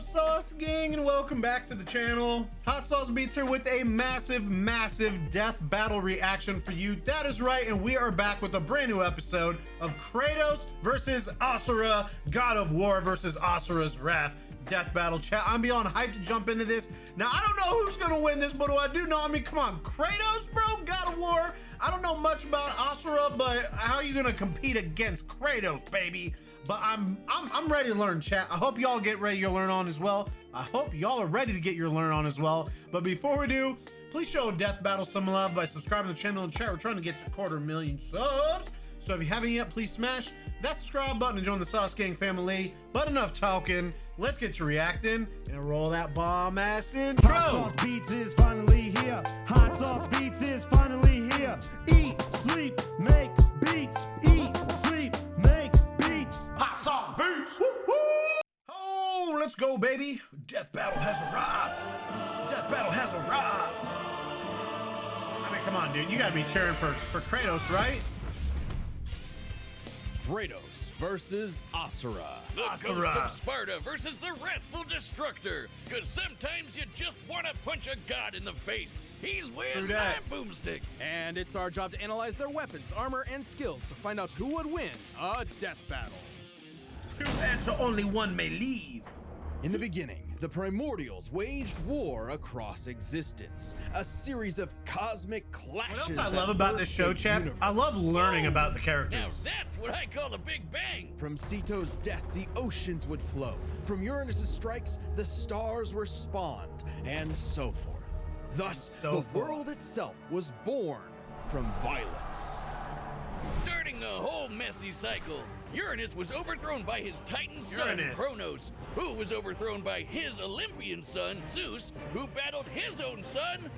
up, Sauce Gang, and welcome back to the channel. Hot Sauce Beats here with a massive death battle reaction for you. That is right, and we are back with a brand new episode of Kratos versus Asura, God of War versus Asura's Wrath. Death battle chat. I'm beyond hyped to jump into this. Now, I don't know who's gonna win this, but what I do know, I mean, come on, Kratos, bro, God of War. I don't know much about Asura, but how are you gonna compete against Kratos, baby? But I'm ready to learn, chat. I hope y'all get ready to learn on as well. I hope y'all are ready to get your learn on as well. But before we do, please show Death Battle some love by subscribing to the channel and chat. We're trying to get to 250,000 subs. So if you haven't yet, please smash that subscribe button and join the Sauce Gang family. But enough talking, let's get to reacting and roll that bomb ass intro. Hot Sauce Beats is finally here. Hot Sauce Beats is finally here. Eat, sleep, make beats. Eat, sleep, make beats. Hot Sauce Beats. Woo woo. Oh, let's go, baby. Death battle has arrived. Death battle has arrived. I mean, come on, dude. You gotta be cheering for Kratos, right? Kratos versus Asura. The Asura. Ghost of Sparta versus the Wrathful Destructor. Cause sometimes you just want to punch a god in the face. He's with my boomstick. And it's our job to analyze their weapons, armor, and skills to find out who would win a death battle. To enter, only one may leave. In the beginning, the Primordials waged war across existence. A series of cosmic clashes. What else I love about this show, chat? I love learning about the Now characters. that's what I call a big bang. From Ceto's death, the oceans would flow. From Uranus's strikes, the stars were spawned, and so forth. Thus, the world itself was born from violence. Starting the whole messy cycle, Uranus was overthrown by his Titan son, Kronos, who was overthrown by his Olympian son, Zeus, who battled his own son,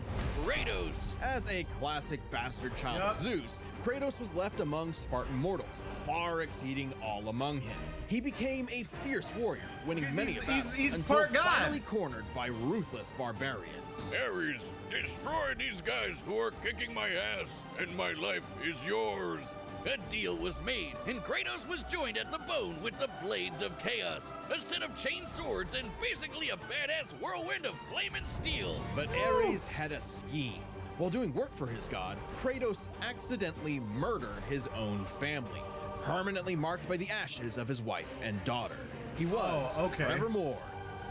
Kratos. As a classic bastard child of Zeus, Kratos was left among Spartan mortals, far exceeding all among him. He became a fierce warrior, winning many a battle, until finally cornered by ruthless barbarians. Ares, destroy these guys who are kicking my ass, and my life is yours. A deal was made, and Kratos was joined at the bone with the Blades of Chaos, a set of chain swords and basically a badass whirlwind of flame and steel. But Ares had a scheme. While doing work for his god, Kratos accidentally murdered his own family, permanently marked by the ashes of his wife and daughter. He was, forevermore,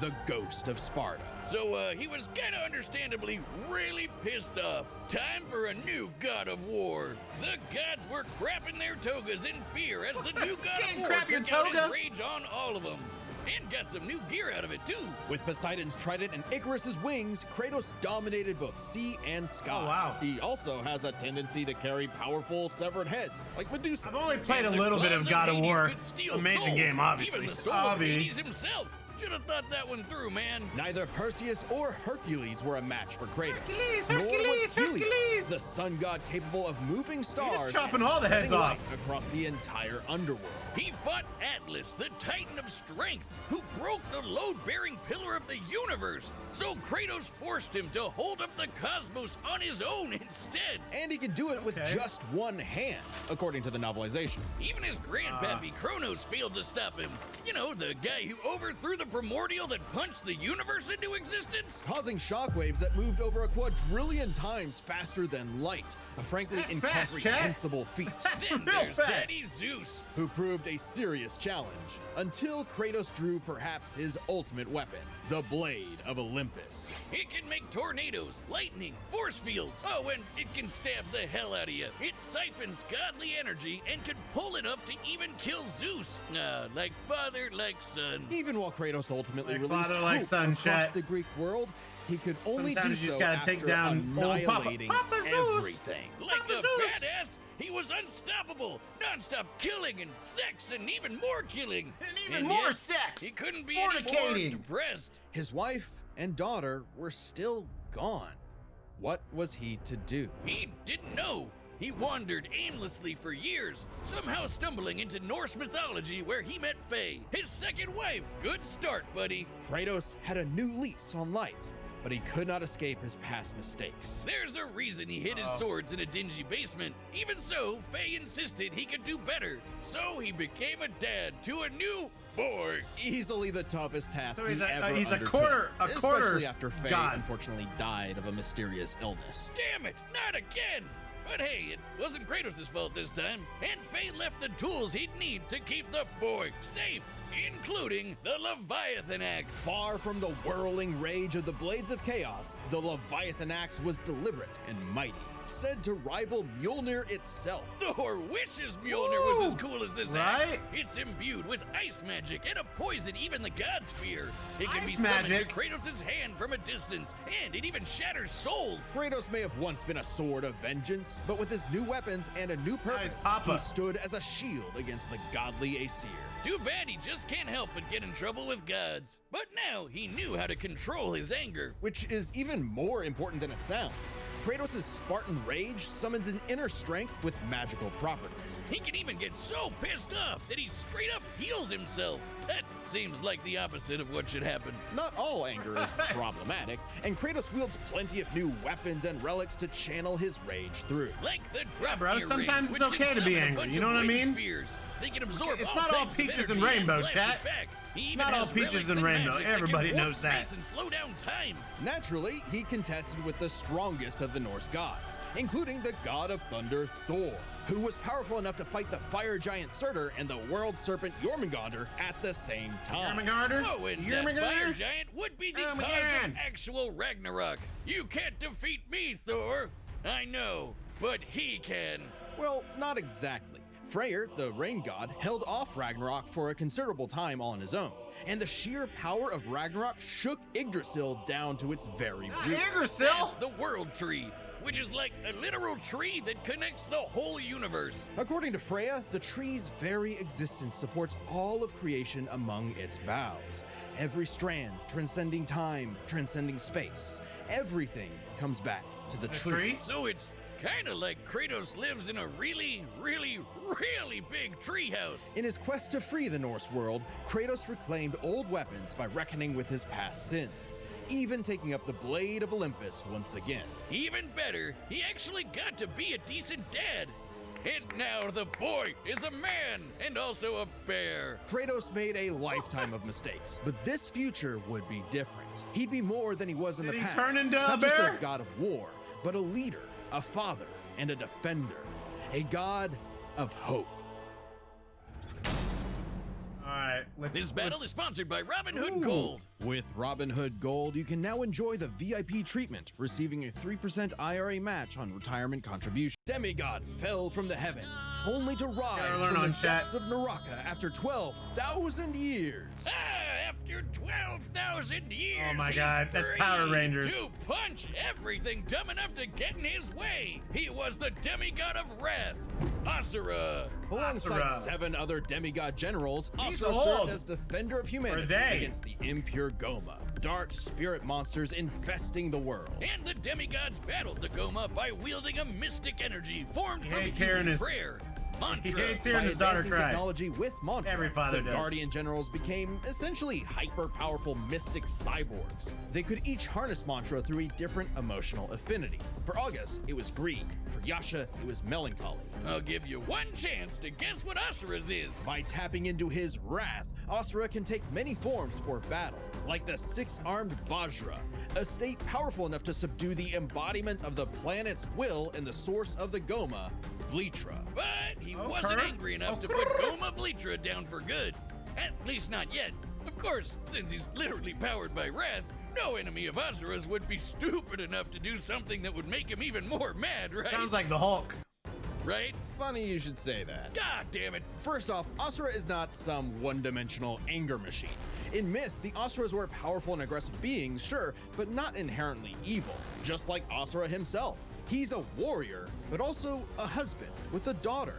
the Ghost of Sparta. So, he was kinda understandably really pissed off. Time for a new god of war. The gods were crapping their togas in fear as the new god of war took out his rage on all of them. And got some new gear out of it, too. With Poseidon's trident and Icarus's wings, Kratos dominated both sea and sky. Oh, wow. He also has a tendency to carry powerful severed heads, like Medusa. I've only played a little bit of God of War. Amazing game, obviously. Even the soul of Hades himself. Should have thought that one through, man. Neither Perseus or Hercules were a match for Kratos. Hercules! The sun god capable of moving stars. He's chopping all the heads off across the entire underworld. He fought Atlas, the Titan of Strength, who broke the load-bearing pillar of the universe. So Kratos forced him to hold up the cosmos on his own instead. And he could do it with just one hand, according to the novelization. Even his grandpappy Kronos failed to stop him. You know, the guy who overthrew the primordial that punched the universe into existence? Causing shockwaves that moved over a quadrillion times faster than light. A frankly incomprehensible feat. Then there's Daddy Zeus, who proved a serious challenge, until Kratos drew perhaps his ultimate weapon, the Blade of Olympus. It can make tornadoes, lightning, force fields. Oh, and it can stab the hell out of you. It siphons godly energy and can pull enough to even kill Zeus. Like father, like son. Even while Kratos ultimately released father, like son, across the Greek world, he could only do so after take down annihilating Papa everything. Like a badass, he was unstoppable, non-stop killing and sex and even more killing. And even more sex. He couldn't be any more depressed. His wife and daughter were still gone. What was he to do? He didn't know. He wandered aimlessly for years, somehow stumbling into Norse mythology where he met Faye, his second wife. Good start, buddy. Kratos had a new lease on life. but he could not escape his past mistakes. There's a reason he hid his swords in a dingy basement. Even so, Faye insisted he could do better. So he became a dad to a new boy. Easily the toughest task So he he's ever a undertook, quarter especially after Faye god. unfortunately died of a mysterious illness. Damn it, not again! But hey, it wasn't Kratos' fault this time, and Faye left the tools he'd need to keep the boy safe, including the Leviathan Axe. Far from the whirling rage of the Blades of Chaos, the Leviathan Axe was deliberate and mighty, said to rival Mjolnir itself. Thor wishes Mjolnir was as cool as this Right? axe. It's imbued with ice magic and a poison even the gods fear. It can Ice be magic? summoned to Kratos' hand from a distance, and it even shatters souls. Kratos may have once been a sword of vengeance, but with his new weapons and a new purpose, Papa. he stood as a shield against the godly Asir. Too bad he just can't help but get in trouble with gods. But now he knew how to control his anger. Which is even more important than it sounds. Kratos' Spartan rage summons an inner strength with magical properties. He can even get so pissed off that he straight up heals himself. That seems like the opposite of what should happen. Not all anger is problematic, and Kratos wields plenty of new weapons and relics to channel his rage through. Like the drop bro, earring, sometimes it's which can okay to be summon a angry, bunch you know of what I winged mean? Spears. They can absorb It's not all types of peaches and energy rainbow, blast chat. it back. He It's even not all has peaches relics and rainbow. magic that can Everybody warp knows that. space and slow down time. Naturally, he contested with the strongest of the Norse gods, including the god of thunder Thor, who was powerful enough to fight the fire giant Surtur and the world serpent Jormungandr at the same time. Jormungandr? Oh, and that fire giant would be the Oh my cause God. of actual Ragnarok. You can't defeat me, Thor. I know, but he can. Well, not exactly. Freyr, the rain god, held off Ragnarok for a considerable time on his own, and the sheer power of Ragnarok shook Yggdrasil down to its very roots. Yggdrasil? That's the world tree, which is like a literal tree that connects the whole universe. According to Freya, the tree's very existence supports all of creation among its boughs. Every strand transcending time, transcending space. Everything comes back to the tree. So it's kind of like Kratos lives in a really, really, really big treehouse. In his quest to free the Norse world, Kratos reclaimed old weapons by reckoning with his past sins, even taking up the Blade of Olympus once again. Even better, he actually got to be a decent dad. And now the boy is a man and also a bear. Kratos made a lifetime of mistakes, but this future would be different. He'd be more than he was in Did the he past. turn into a Not just bear? a god of war, but a leader, a father, and a defender. A god of hope. All right, This battle is sponsored by Robin Hood Gold. With Robinhood Gold, you can now enjoy the VIP treatment, receiving a 3% IRA match on retirement contributions. Demigod fell from the heavens, only to rise learn from on the chat. depths of Naraka after 12,000 years. After 12,000 years, Oh my he's God, that's free Power Rangers. to punch everything dumb enough to get in his way. He was the demigod of wrath, Asura. Alongside Asura. 7 other demigod generals, He's Asura old. served as defender of humanity they? against the impure Goma, dark spirit monsters infesting the world. And the demigods battled the Goma by wielding a mystic energy formed from hates human hearing his- prayer, mantra. He hates By hearing his daughter advancing cry. technology with mantra, Every father the does. Guardian generals became essentially hyper-powerful mystic cyborgs. They could each harness mantra through a different emotional affinity. For August, it was greed. For Yasha, it was melancholy. I'll give you one chance to guess what Asura's is. By tapping into his wrath, Asura can take many forms for battle, like the 6-armed Vajra, a state powerful enough to subdue the embodiment of the planet's will and the source of the Goma, Vlitra. But he wasn't angry enough to put Goma Vlitra down for good. At least not yet. Of course, since he's literally powered by wrath, no enemy of Asura's would be stupid enough to do something that would make him even more mad, right? Sounds like the Hulk. Right? Funny you should say that. God damn it. First off, Asura is not some one-dimensional anger machine. In myth, the Asuras were powerful and aggressive beings, sure, but not inherently evil, just like Asura himself. He's a warrior, but also a husband with a daughter,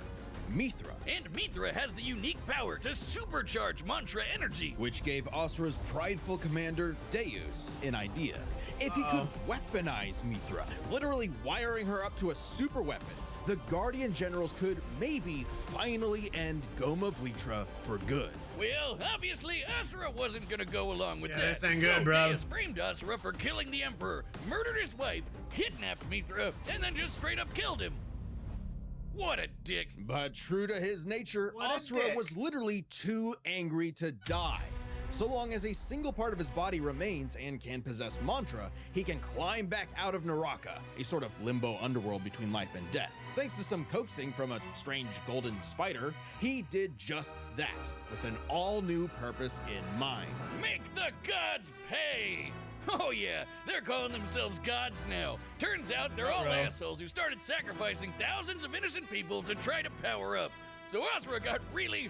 Mithra, And Mithra has the unique power to supercharge mantra energy. which gave Asura's prideful commander, Deus, an idea. If he could weaponize Mithra, literally wiring her up to a super weapon, the Guardian Generals could maybe finally end Goma Vlitra for good. Well, obviously, Asura wasn't gonna go along with that. This ain't good, so bro. Deus framed Asura for killing the Emperor, murdered his wife, kidnapped Mithra, and then just straight up killed him. What a dick. But true to his nature, What a Asura dick. was literally too angry to die. So long as a single part of his body remains and can possess mantra, he can climb back out of Naraka, a sort of limbo underworld between life and death. Thanks to some coaxing from a strange golden spider, he did just that, with an all-new purpose in mind. Make the gods pay! Oh yeah, they're calling themselves gods now. Turns out they're all Uh-oh. assholes who started sacrificing thousands of innocent people to try to power up. So Asura got really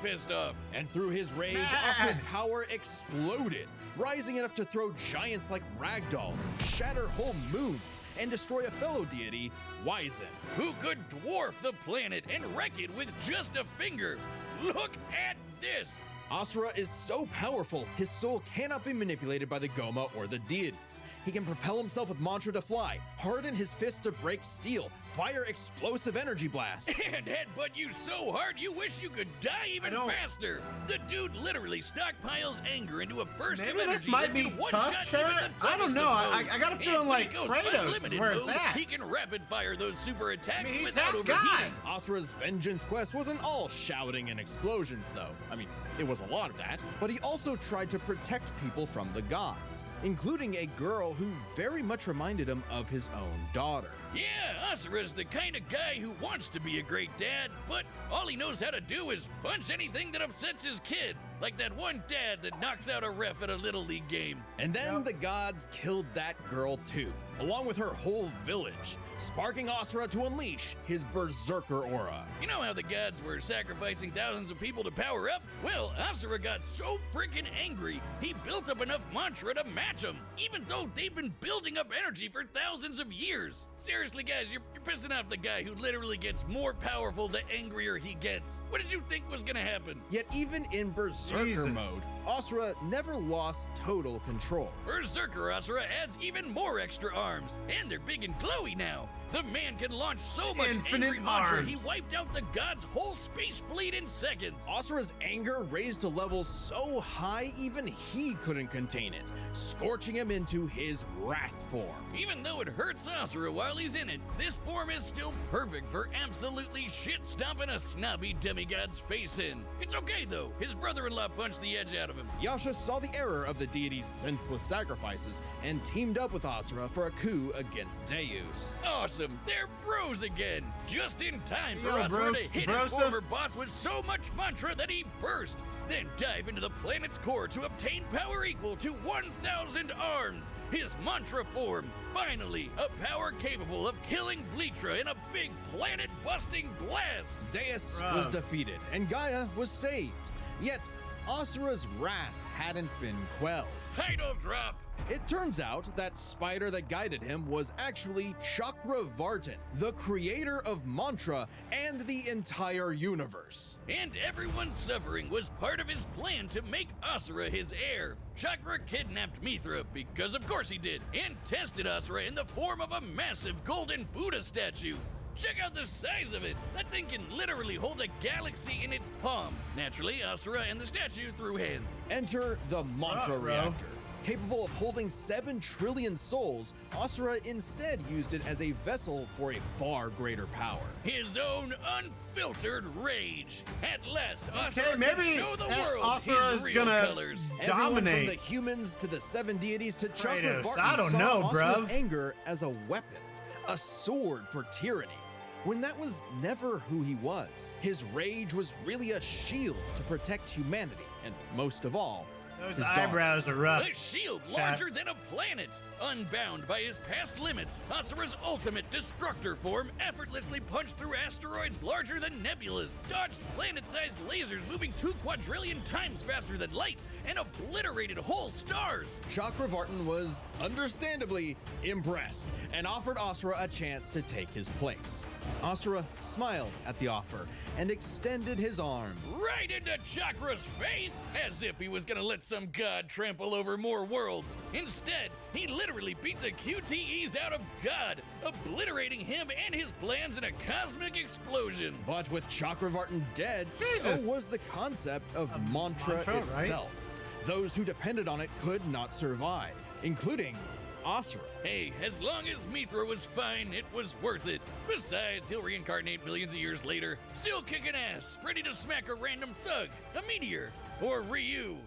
pissed off. And through his rage, Asura's power exploded, rising enough to throw giants like ragdolls, shatter whole moons, and destroy a fellow deity, Wyzen. Who could dwarf the planet and wreck it with just a finger. Look at this! Asura is so powerful, his soul cannot be manipulated by the Goma or the deities. He can propel himself with mantra to fly, harden his fists to break steel, fire explosive energy blasts. And headbutt you so hard you wish you could die even faster. The dude literally stockpiles anger into a burst of Maybe energy. this might that be can one tough, shot chat. even the I don't toughest know. of I foes. got a feeling And when like he goes Kratos is unlimited where it's mode, at. He can rapid fire those super attacks I mean, he's without half overheating. God. Asura's vengeance quest wasn't all shouting and explosions, though. I mean, it was a lot of that, but he also tried to protect people from the gods, including a girl who very much reminded him of his own daughter. Yeah, Asura's the kind of guy who wants to be a great dad, but all he knows how to do is punch anything that upsets his kid. Like that one dad that knocks out a ref at a Little League game. And then the gods killed that girl too, along with her whole village, sparking Asura to unleash his berserker aura. You know how the gods were sacrificing thousands of people to power up? Well, Asura got so freaking angry, he built up enough mantra to match them, even though they've been building up energy for thousands of years. Seriously, guys, you're pissing off the guy who literally gets more powerful the angrier he gets. What did you think was gonna happen? Yet even in berserker Jesus. mode, Asura never lost total control. Berserker Asura adds even more extra arms, and they're big and glowy now. The man can launch so much Infinite angry mantra, he arms. wiped out the god's whole space fleet in seconds. Asura's anger raised to levels so high even he couldn't contain it, scorching him into his wrath form. Even though it hurts Asura while he's in it, this form is still perfect for absolutely shit-stomping a snobby demigod's face in. It's okay though, his brother-in-law punched the edge out of him. Yasha saw the error of the deity's senseless sacrifices and teamed up with Asura for a coup against Deus. Awesome, they're bros again! Just in time for Yo, Asura bros- to hit brosif. his former boss with so much mantra that he burst, then dive into the planet's core to obtain power equal to 1,000 arms! His mantra form! Finally, a power capable of killing Vlitra in a big planet-busting blast! Deus Bruh. was defeated and Gaia was saved. Yet, Asura's wrath hadn't been quelled. Title drop! It turns out that spider that guided him was actually Chakravartin, the creator of mantra and the entire universe. And everyone's suffering was part of his plan to make Asura his heir. Chakra kidnapped Mithra, because of course he did, and tested Asura in the form of a massive golden Buddha statue. Check out the size of it! That thing can literally hold a galaxy in its palm. Naturally, Asura and the statue threw hands. Enter the mantra Bro. reactor. Capable of holding 7 trillion souls, Asura instead used it as a vessel for a far greater power. His own unfiltered rage. At last, Asura Okay, maybe can show the world Asura his is real gonna colors. Everyone dominate. from the humans to the 7 deities to Kratos, Chakravartin I don't saw know, Asura's bruv. anger as a weapon, a sword for tyranny, when that was never who he was. His rage was really a shield to protect humanity, and most of all, Those his daughter. eyebrows are rough. A shield Chat. larger than a planet. Unbound by his past limits, Asura's ultimate destructor form effortlessly punched through asteroids larger than nebulas, dodged planet-sized lasers moving 2 quadrillion times faster than light, and obliterated whole stars. Chakravartin was understandably impressed and offered Asura a chance to take his place. Asura smiled at the offer and extended his arm. Right into Chakra's face, as if he was gonna let some god trample over more worlds. Instead, he literally beat the QTEs out of God, obliterating him and his plans in a cosmic explosion. But with Chakravartin dead, Jesus. so was the concept of mantra mantra, right? itself. Those who depended on it could not survive, including Asura. Hey, as long as Mithra was fine, it was worth it. Besides, he'll reincarnate millions of years later, still kicking ass, ready to smack a random thug, a meteor, or Ryu,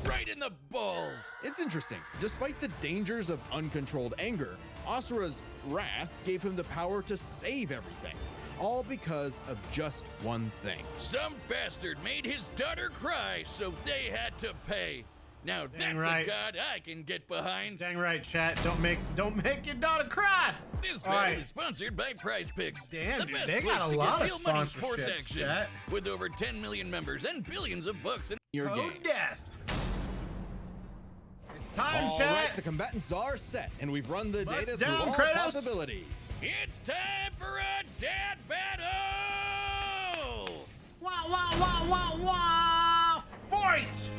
right in the balls. It's interesting. Despite the dangers of uncontrolled anger, Asura's wrath gave him the power to save everything, all because of just one thing. Some bastard made his daughter cry, so they had to pay. Now Dang that's right. a god I can get behind. Dang right, chat. Don't make your daughter cry. This All battle right. is sponsored by Prize Picks. Damn, the dude, best they place got a to lot get of real money sports sponsorships, action. chat. With over 10 million members and billions of bucks in Your Oh, game. death. It's time, All chat. right, the combatants are set, and we've run the Bust data down, through all Kratos. possibilities. It's time for a dead battle! Wah, wah, wah, wah, wah. Fight!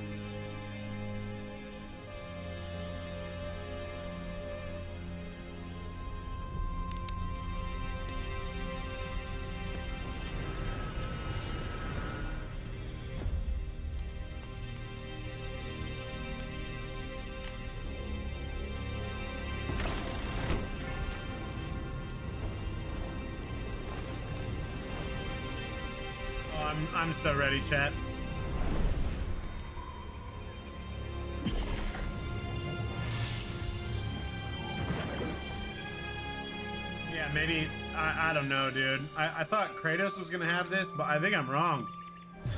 Oh, I'm so ready, chat. Yeah, maybe, I don't know, dude. I thought Kratos was gonna have this, but I think I'm wrong.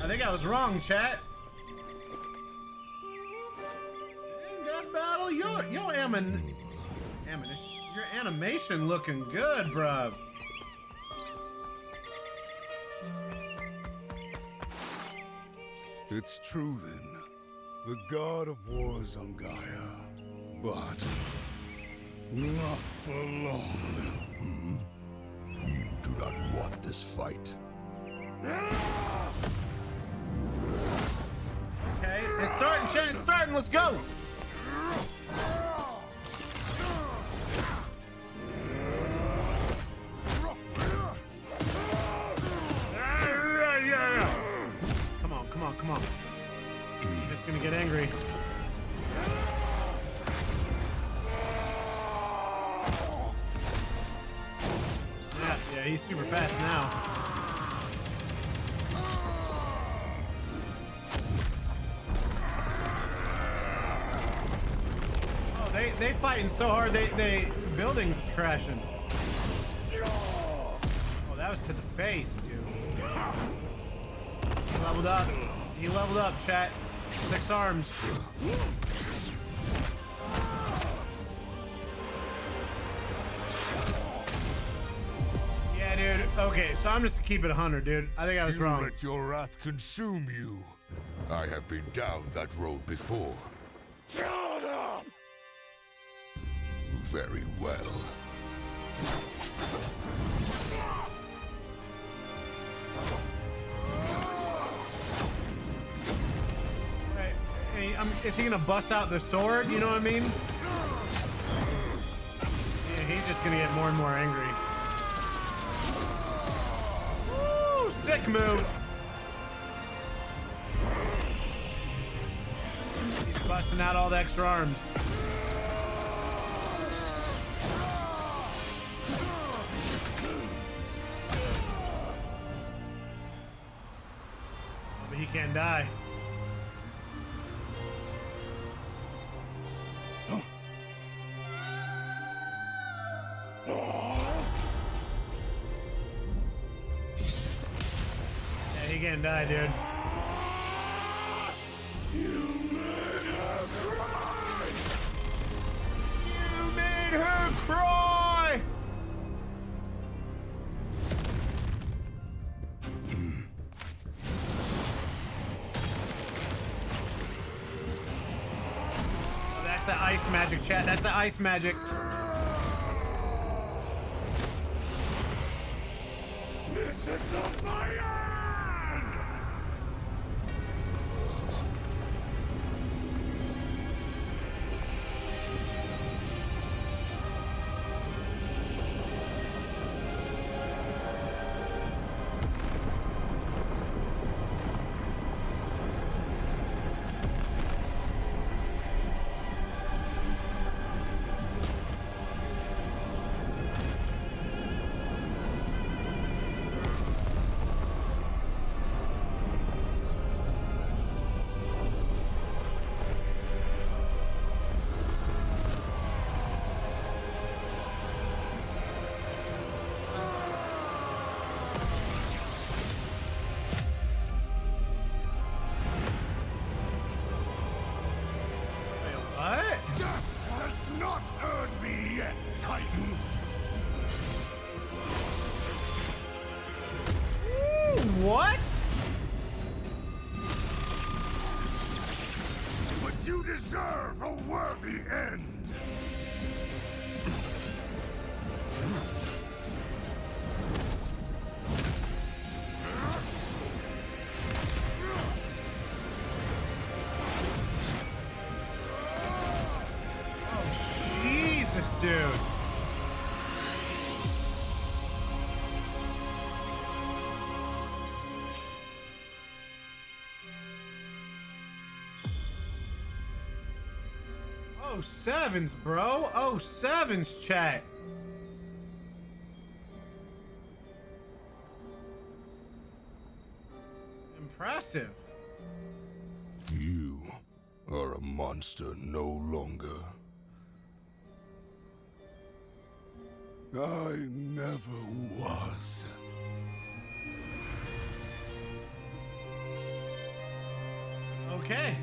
I think I was wrong, chat. Dang, Death Battle, your animation looking good, bruh. It's true then. The god of war is on Gaia. But not for long. You do not want this fight. Okay, it's starting, chat, it's starting, let's go! Come on, come on, come on. He's just gonna get angry. Snap, yeah, he's super fast now. Oh, they fighting so hard, they buildings is crashing. Oh, that was to the face, dude. He leveled up. He leveled up, chat. 6 arms. Yeah, dude. Okay, so I'm just gonna keep it 100, dude. I think I was wrong. Let your wrath consume you. I have been down that road before. Shut up! Very well. Hey, is he gonna bust out the sword? You know what I mean? Yeah, he's just gonna get more and more angry. Woo! Sick move. He's busting out all the extra arms. Oh, but he can't die. Yeah, he can't die, dude. You made her cry! Oh, that's the ice magic, chat. That's the ice magic. This is not my end! You deserve a worthy end! Jesus, dude. Oh, sevens, bro. Oh, sevens, chat. Impressive. You are a monster no longer. I never was. Okay.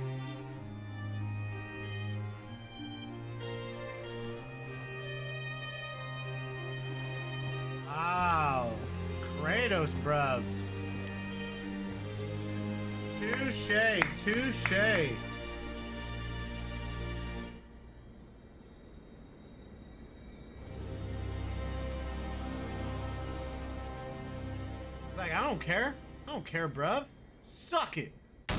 Wow. Kratos, bruv. Touche, touche. It's like, I don't care. I don't care, bruv. Suck it. KO!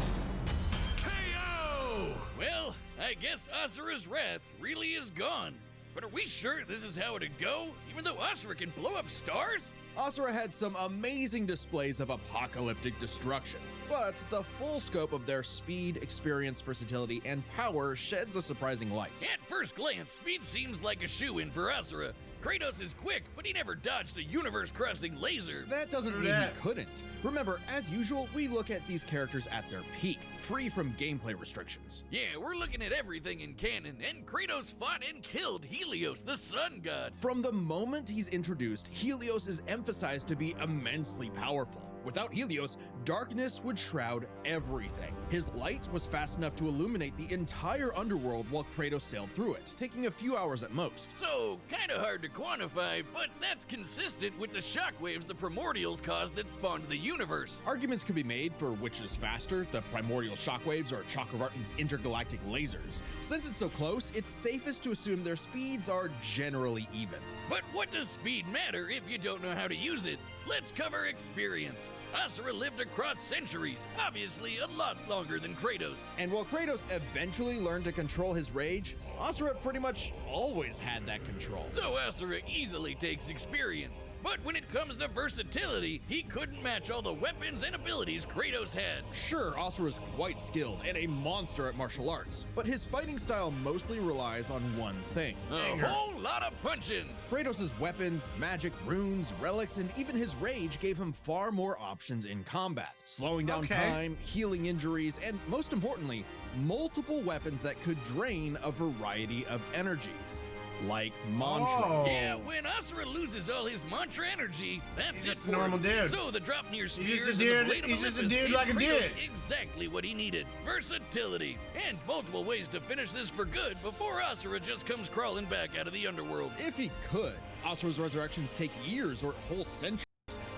Well, I guess Asura's wrath really is gone. But are we sure this is how it'd go? Even though Asura can blow up stars? Asura had some amazing displays of apocalyptic destruction, but the full scope of their speed, experience, versatility, and power sheds a surprising light. At first glance, speed seems like a shoe-in for Asura. Kratos is quick, but he never dodged a universe-crossing laser. That doesn't True mean that. he couldn't. Remember, as usual, we look at these characters at their peak, free from gameplay restrictions. Yeah, we're looking at everything in canon, and Kratos fought and killed Helios, the sun god. From the moment he's introduced, Helios is emphasized to be immensely powerful. Without Helios, darkness would shroud everything. His light was fast enough to illuminate the entire underworld while Kratos sailed through it, taking a few hours at most. So, kinda hard to quantify, but that's consistent with the shockwaves the primordials caused that spawned the universe. Arguments could be made for which is faster, the primordial shockwaves or Chakravartin's intergalactic lasers. Since it's so close, it's safest to assume their speeds are generally even. But what does speed matter if you don't know how to use it? Let's cover experience. Asura lived across centuries, obviously a lot longer than Kratos. And while Kratos eventually learned to control his rage, Asura pretty much always had that control. So Asura easily takes experience. But when it comes to versatility, he couldn't match all the weapons and abilities Kratos had. Sure, Asura's quite skilled and a monster at martial arts, but his fighting style mostly relies on one thing. A whole lot of punching. Kratos' weapons, magic, runes, relics, and even his rage gave him far more options in combat, slowing down Okay. time, healing injuries, and most importantly, multiple weapons that could drain a variety of energies, like mantra. Oh. Yeah, when Asura loses all his mantra energy, that's He's it just a for normal him. dude. So the Dropnir just a spears and dude- the Blade of he's just a Olympus dude gave like a Kratos dude. exactly what he needed. Versatility. And multiple ways to finish this for good before Asura just comes crawling back out of the underworld. If he could, Asura's resurrections take years or whole centuries,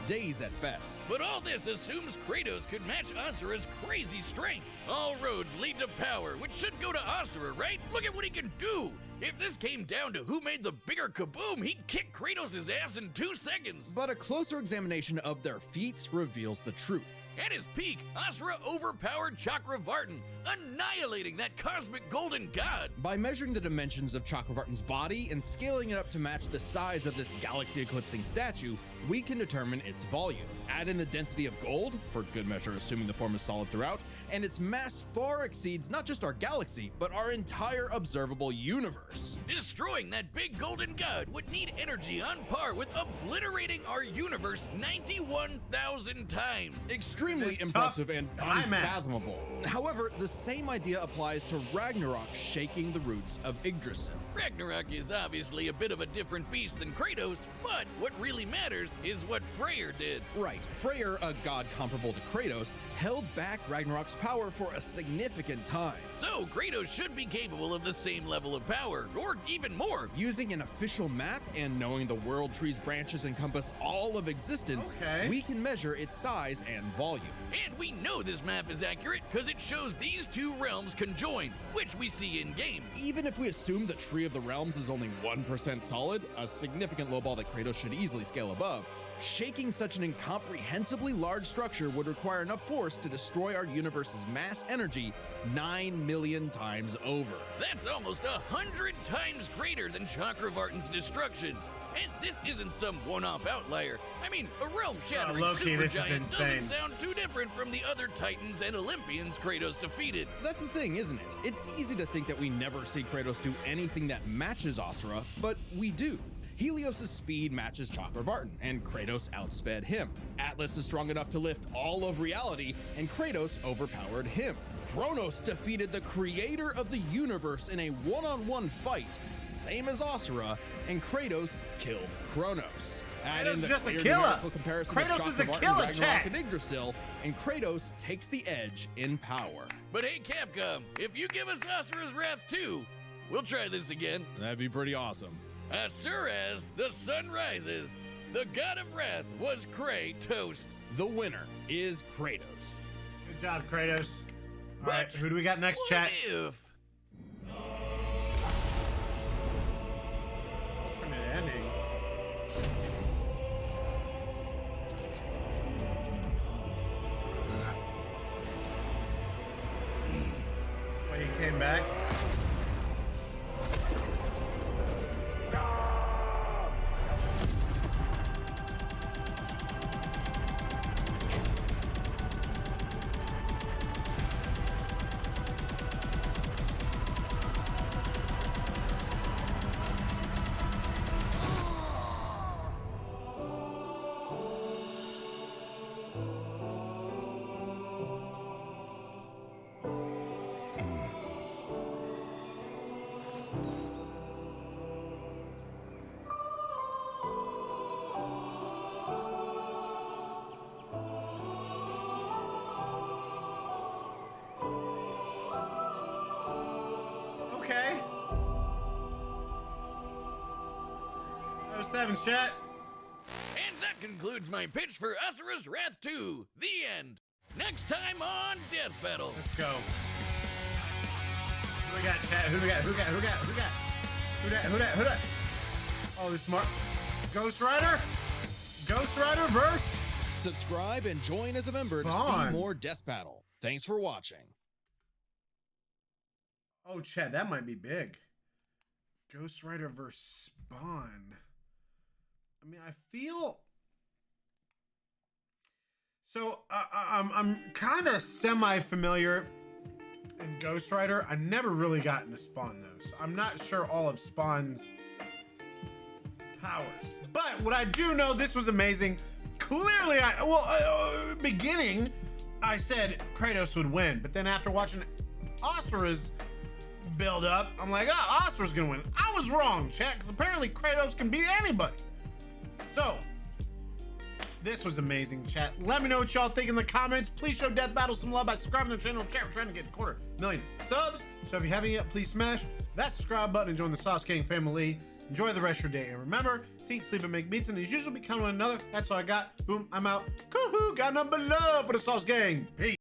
days at best. But all this assumes Kratos could match Asura's crazy strength. All roads lead to power, which should go to Asura, right? Look at what he can do! If this came down to who made the bigger kaboom, he'd kick Kratos' ass in 2 seconds. But a closer examination of their feats reveals the truth. At his peak, Asura overpowered Chakravartin, annihilating that cosmic golden god. By measuring the dimensions of Chakravartin's body and scaling it up to match the size of this galaxy-eclipsing statue, we can determine its volume. Add in the density of gold, for good measure assuming the form is solid throughout, and its mass far exceeds not just our galaxy, but our entire observable universe. Destroying that big golden god would need energy on par with obliterating our universe 91,000 times. Extremely It's impressive tough. and I'm at. unfathomable. However, the same idea applies to Ragnarok shaking the roots of Yggdrasil. Ragnarok is obviously a bit of a different beast than Kratos, but what really matters is what Freyr did. Right, Freyr, a god comparable to Kratos, held back Ragnarok's power for a significant time. So Kratos should be capable of the same level of power, or even more. Using an official map and knowing the world tree's branches encompass all of existence, we can measure its size and volume. And we know this map is accurate because it shows these two realms conjoined, which we see in-game. Even if we assume the Tree of the Realms is only 1% solid, a significant low ball that Kratos should easily scale above, shaking such an incomprehensibly large structure would require enough force to destroy our universe's mass energy 9 million times over. That's almost 100 times greater than Chakravartin's destruction. And this isn't some one-off outlier. I mean, a realm-shattering supergiant doesn't sound too different from the other Titans and Olympians Kratos defeated. That's the thing, isn't it? It's easy to think that we never see Kratos do anything that matches Asura, but we do. Helios' speed matches Chakravartin, and Kratos outsped him. Atlas is strong enough to lift all of reality, and Kratos overpowered him. Kronos defeated the creator of the universe in a one-on-one fight, same as Asura, and Kratos killed Kronos. Kratos is just a killer. Kratos is a killer, chat. And Yggdrasil, and Kratos takes the edge in power. But hey, Capcom, if you give us Asura's Wrath 2, we'll try this again. That'd be pretty awesome. Asura's The Sun Rises. The god of wrath was Kratos. The winner is Kratos. Good job, Kratos. All right, who do we got next, chat? If alternate ending. Wait, he came back? Okay. No sevens, chat. And that concludes my pitch for Asura's Wrath 2. The end. Next time on Death Battle. Let's go. Who we got, chat? Who we got? Who that? Oh, this Mark. Ghost Rider? Ghost Rider verse? Subscribe and join as a member to see more Death Battle. Thanks for watching. Oh, Chad, that might be big. Ghost Rider versus Spawn. I mean, I feel... So, I'm kind of semi-familiar in Ghost Rider. I never really got into Spawn, though. So I'm not sure all of Spawn's powers. But what I do know, this was amazing. Clearly, beginning, I said Kratos would win. But then after watching Asura's build up, I'm like, oh, Asura's gonna win. I was wrong, chat, because apparently Kratos can beat anybody. So, this was amazing, chat. Let me know what y'all think in the comments. Please show Death Battle some love by subscribing to the channel. Chat, we're trying to get 250,000 subs. So if you haven't yet, please smash that subscribe button and join the Sauce Gang family. Enjoy the rest of your day. And remember to eat, sleep, and make beats. And as usual, be kind to one another. That's all I got. Boom, I'm out. Coo-hoo, got nothing but love for the Sauce Gang. Peace.